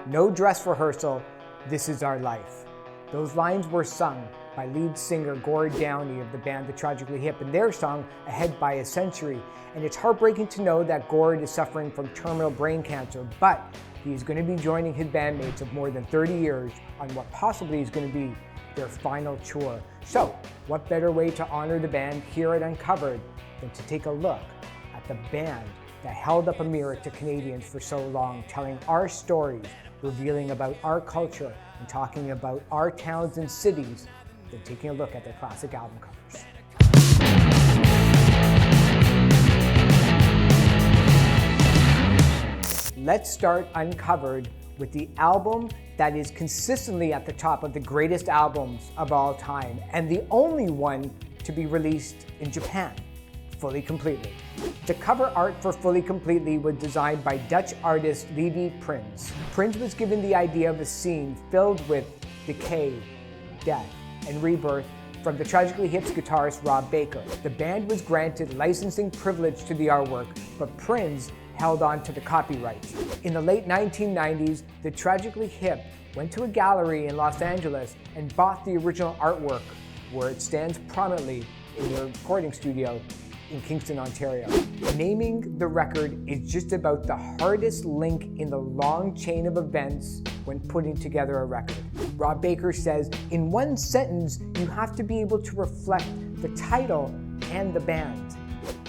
no dress rehearsal, this is our life. Those lines were sung by lead singer Gord Downey of the band The Tragically Hip in their song Ahead by a Century. And it's heartbreaking to know that Gord is suffering from terminal brain cancer, but he's going to be joining his bandmates of more than 30 years on what possibly is going to be their final tour. So, what better way to honor the band here at Uncovered than to take a look at the band that held up a mirror to Canadians for so long, telling our stories, revealing about our culture, and talking about our towns and cities, than taking a look at their classic album covers. Let's start Uncovered with the album that is consistently at the top of the greatest albums of all time, and the only one to be released in Japan, Fully Completely. The cover art for Fully Completely was designed by Dutch artist Levi Prins. Prins was given the idea of a scene filled with decay, death, and rebirth from the Tragically Hip's guitarist Rob Baker. The band was granted licensing privilege to the artwork, but Prins held on to the copyrights. In the late 1990s, the Tragically Hip went to a gallery in Los Angeles and bought the original artwork, where it stands prominently in their recording studio in Kingston, Ontario. Naming the record is just about the hardest link in the long chain of events when putting together a record. Rob Baker says, in one sentence, you have to be able to reflect the title and the band.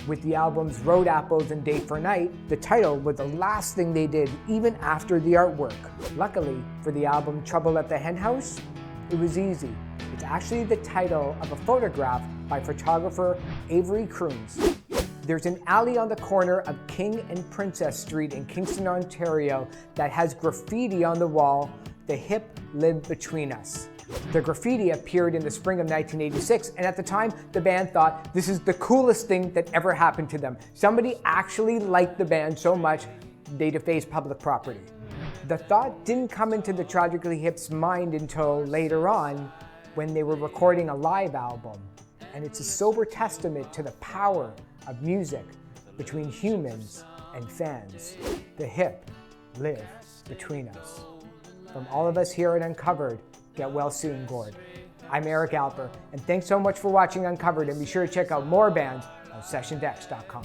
With the albums Road Apples and Day for Night, the title was the last thing they did even after the artwork. Luckily for the album Trouble at the Hen House, it was easy. It's actually the title of a photograph by photographer Avery Kroons. There's an alley on the corner of King and Princess Street in Kingston, Ontario that has graffiti on the wall, "The Hip Lived Between Us." The graffiti appeared in the spring of 1986, and at the time, the band thought this is the coolest thing that ever happened to them. Somebody actually liked the band so much, they defaced public property. The thought didn't come into the Tragically Hip's mind until later on, when they were recording a live album. And it's a sober testament to the power of music between humans and fans. The hip live between us. From all of us here at Uncovered, get well soon, Gord. I'm Eric Alper, and thanks so much for watching Uncovered, and be sure to check out more bands on SessionsX.com.